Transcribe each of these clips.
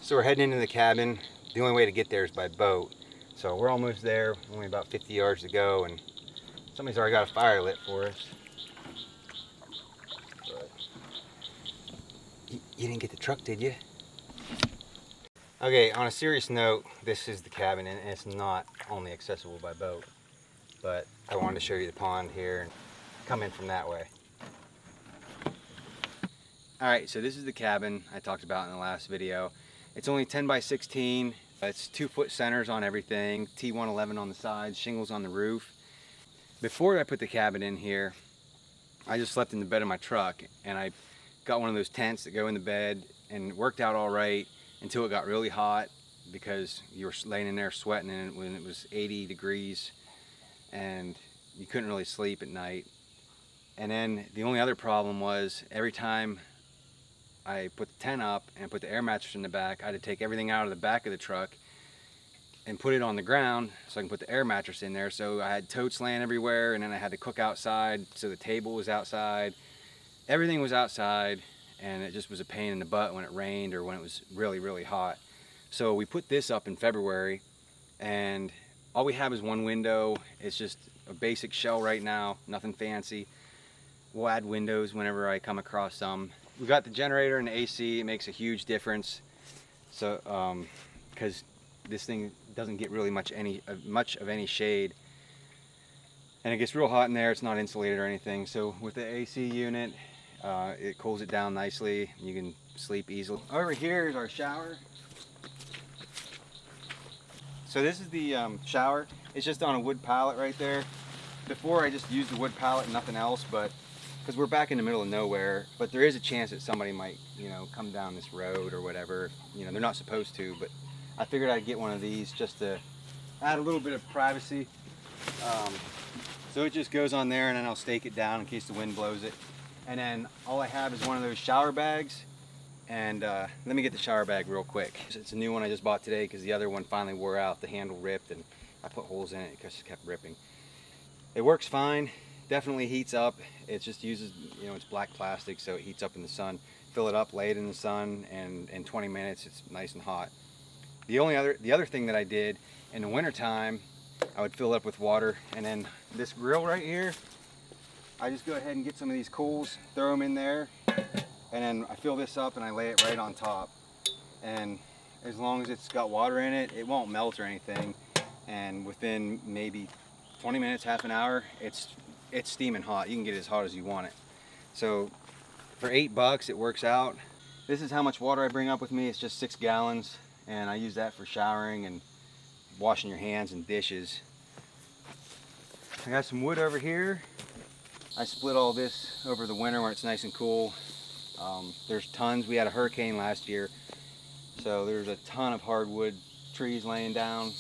So we're heading into the cabin. The only way to get there is by boat. So we're almost there, only about 50 yards to go, and somebody's already got a fire lit for us. But you didn't get the truck, did you? Okay, on a serious note, this is the cabin, and it's not only accessible by boat, but I wanted to show you the pond here and come in from that way. Alright, so this is the cabin I talked about in the last video. It's only 10 by 16. It's 2-foot centers on everything, T111 on the sides, shingles on the roof. Before I put the cabin in here, I just slept in the bed of my truck, and I got one of those tents that go in the bed, and it worked out all right until it got really hot because you were laying in there sweating in it when it was 80 degrees and you couldn't really sleep at night. And then the only other problem was every time I put the tent up and put the air mattress in the back, I had to take everything out of the back of the truck and put it on the ground so I can put the air mattress in there. So I had totes laying everywhere, and then I had to cook outside, so the table was outside. Everything was outside, and it just was a pain in the butt when it rained or when it was really, really hot. So we put this up in February, and all we have is one window. It's just a basic shell right now, nothing fancy. We'll add windows whenever I come across some. We got the generator and the AC. It makes a huge difference. So, because this thing doesn't get really much of any shade, and it gets real hot in there. It's not insulated or anything. So with the AC unit, it cools it down nicely. You can sleep easily. Over here is our shower. So this is the shower. It's just on a wood pallet right there. Before I just used the wood pallet and nothing else, but because we're back in the middle of nowhere, but there is a chance that somebody might, come down this road or whatever. They're not supposed to, but I figured I'd get one of these just to add a little bit of privacy. So it just goes on there, and then I'll stake it down in case the wind blows it. And then all I have is one of those shower bags. And let me get the shower bag real quick. It's a new one I just bought today because the other one finally wore out. The handle ripped, and I put holes in it because it kept ripping. It works fine. Definitely heats up. It just uses, it's black plastic, so it heats up in the sun. Fill it up, lay it in the sun, and in 20 minutes it's nice and hot. The other thing that I did in the wintertime, I would fill it up with water, and then this grill right here, I just go ahead and get some of these coals, throw them in there, and then I fill this up and I lay it right on top. And as long as it's got water in it, it won't melt or anything. And within maybe 20 minutes, half an hour, it's steaming hot. You can get it as hot as you want it. So for $8, it works out. This is how much water I bring up with me. It's just 6 gallons, and I use that for showering and washing your hands and dishes. I got some wood over here. I split all this over the winter where it's nice and cool. There's tons. We had a hurricane last year, so there's a ton of hardwood trees laying down,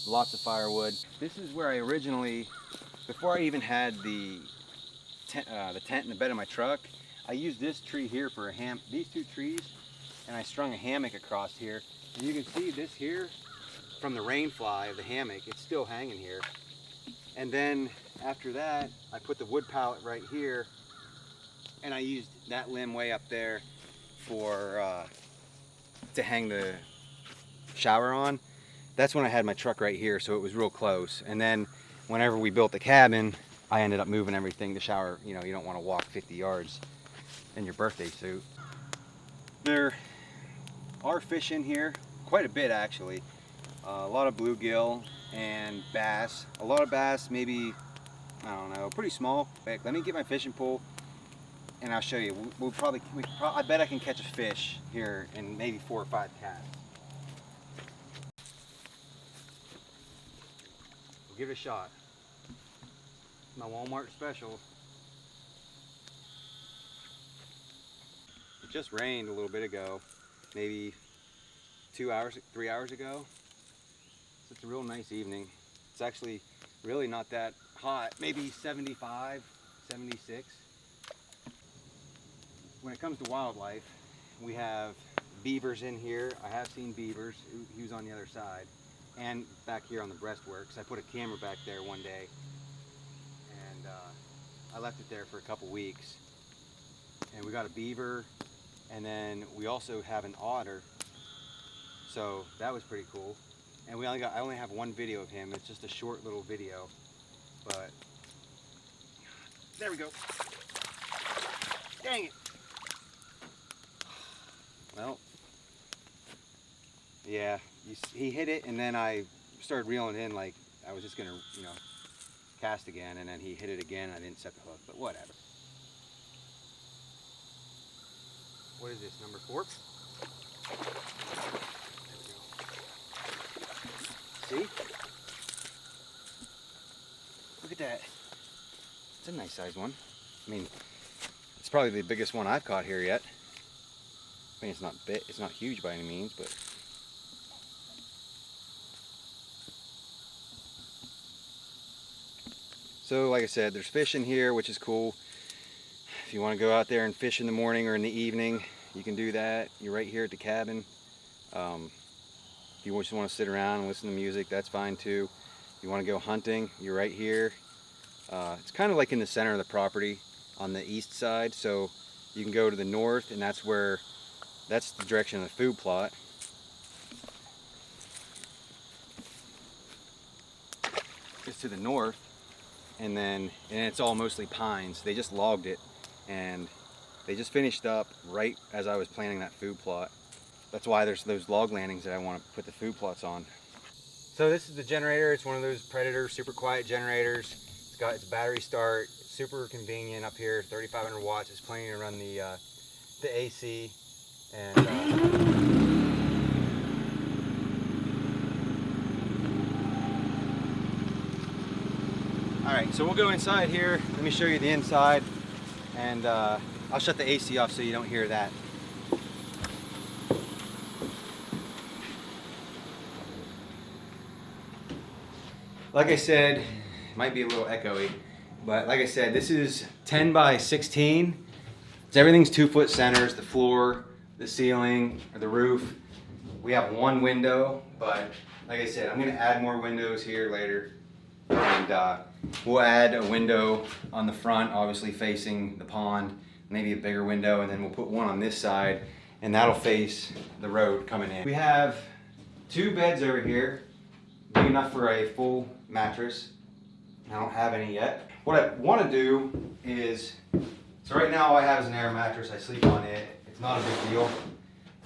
lots of firewood. This is where I originally, before I even had the tent in the bed of my truck, I used this tree here for these two trees, and I strung a hammock across here. And you can see this here, from the rain fly of the hammock, it's still hanging here. And then after that, I put the wood pallet right here, and I used that limb way up there to hang the shower on. That's when I had my truck right here, so it was real close. And then whenever we built the cabin, I ended up moving everything. The shower, you don't want to walk 50 yards in your birthday suit. There are fish in here, quite a bit actually. A lot of bluegill and bass. A lot of bass, maybe, I don't know, pretty small. But let me get my fishing pole and I'll show you. I bet I can catch a fish here in maybe 4 or 5 casts. We'll give it a shot. My Walmart special. It just rained a little bit ago, maybe 3 hours ago. So it's a real nice evening. It's actually really not that hot, maybe 75, 76. When it comes to wildlife, we have beavers in here. I have seen beavers. He was on the other side, and back here on the breastworks. I put a camera back there one day, and I left it there for a couple weeks. And we got a beaver, and then we also have an otter. So that was pretty cool. And I only have one video of him. It's just a short little video, but there we go. Dang it. Well, yeah, he hit it, and then I started reeling in like I was just gonna, cast again, and then he hit it again. I didn't set the hook, but whatever. What is this, number 4? See? Look at that. It's a nice sized one. I mean, it's probably the biggest one I've caught here yet. I mean, it's not huge by any means, but so like I said, there's fish in here, which is cool. If you want to go out there and fish in the morning or in the evening, you can do that. You're right here at the cabin. If you just want to sit around and listen to music, that's fine too. If you want to go hunting, you're right here. It's kind of like in the center of the property on the east side, so you can go to the north, and that's the direction of the food plot. It's to the north, and it's all mostly pines. They just logged it, and they just finished up right as I was planting that food plot. That's why there's those log landings that I want to put the food plots on. So this is the generator. It's one of those Predator super quiet generators. It's got its battery start. It's super convenient up here. 3,500 watts. It's plenty to run the AC. And all right, so we'll go inside here. Let me show you the inside, and I'll shut the AC off so you don't hear that. Like I said, it might be a little echoey, but like I said, this is 10 by 16. Everything's 2-foot centers, the floor, the ceiling, or the roof. We have one window, but like I said, I'm gonna add more windows here later. And we'll add a window on the front, obviously facing the pond, maybe a bigger window, and then we'll put one on this side, and that'll face the road coming in. We have 2 beds over here, big enough for a full mattress. I don't have any yet. What I want to do is, so right now all I have is an air mattress. I sleep on it. It's not a big deal.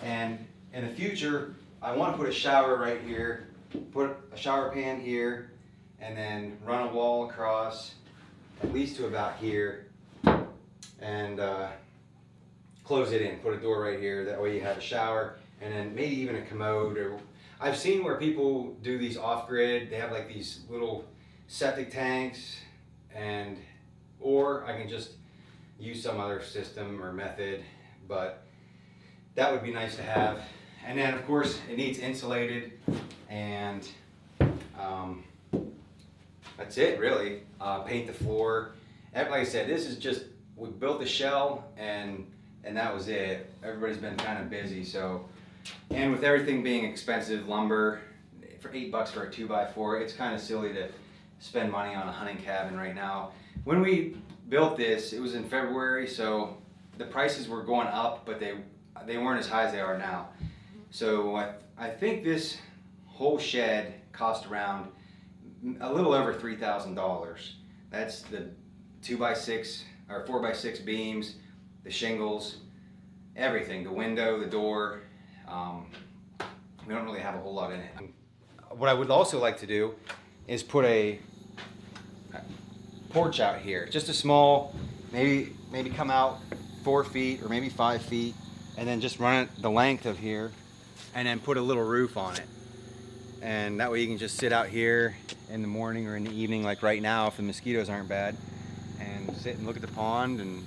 And in the future, I want to put a shower right here, put a shower pan here, and then run a wall across at least to about here, and close it in, put a door right here. That way you have a shower, and then maybe even a commode. Or I've seen where people do these off-grid. They have like these little septic tanks, or I can just use some other system or method, but that would be nice to have. And then of course it needs insulated, and that's it really. Paint the floor. Like I said, this is just, we built the shell, and that was it. Everybody's been kind of busy, so, and with everything being expensive, lumber for $8 for a 2x4, it's kind of silly to spend money on a hunting cabin right now. When we built this, it was in February, so the prices were going up, but they weren't as high as they are now. So I think this whole shed cost around a little over $3,000. That's the 2x6 or 4x6 beams, the shingles, everything, the window, the door. We don't really have a whole lot in it. What I would also like to do is put a porch out here, just a small, maybe come out 4 feet or maybe 5 feet, and then just run it the length of here, and then put a little roof on it. And that way you can just sit out here in the morning or in the evening, like right now if the mosquitoes aren't bad, and sit and look at the pond and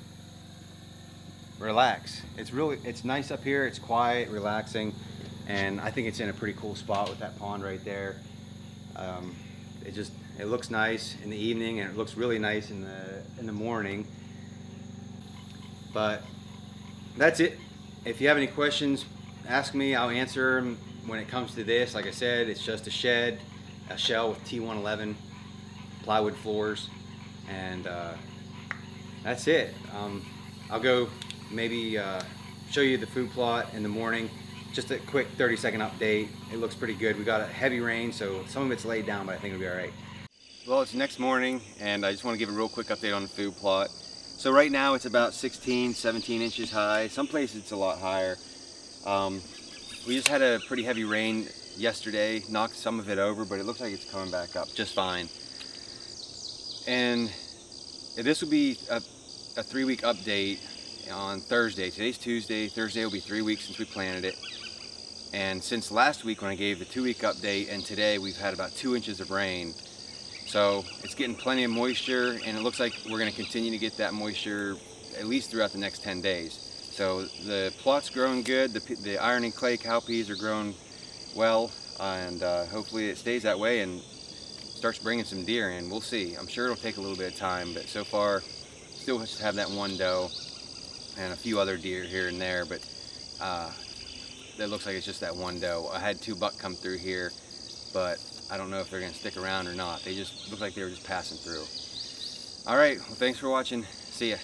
relax. It's nice up here, it's quiet, relaxing, and I think it's in a pretty cool spot with that pond right there. It looks nice in the evening, and it looks really nice in the morning. But that's it. If you have any questions, ask me. I'll answer them. When it comes to this, like I said, it's just a shed, a shell with T111 plywood floors, and that's it. I'll go maybe show you the food plot in the morning, just a quick 30-second update. It looks pretty good. We got a heavy rain, so some of it's laid down, but I think it'll be all right. Well, it's next morning, and I just want to give a real quick update on the food plot. So right now it's about 16, 17 inches high. Some places it's a lot higher. We just had a pretty heavy rain yesterday, knocked some of it over, but it looks like it's coming back up just fine. And this will be a 3-week update on Thursday. Today's Tuesday. Thursday will be 3 weeks since we planted it. And since last week when I gave the 2-week update and today, we've had about 2 inches of rain. So it's getting plenty of moisture, and it looks like we're going to continue to get that moisture at least throughout the next 10 days. So the plot's growing good. The iron and clay cowpeas are growing well, and hopefully it stays that way and starts bringing some deer in. We'll see. I'm sure it'll take a little bit of time, but so far still just have that one doe and a few other deer here and there, but that looks like it's just that one doe. I had 2 buck come through here, but I don't know if they're going to stick around or not. They just look like they were just passing through. All right, well, thanks for watching. See ya.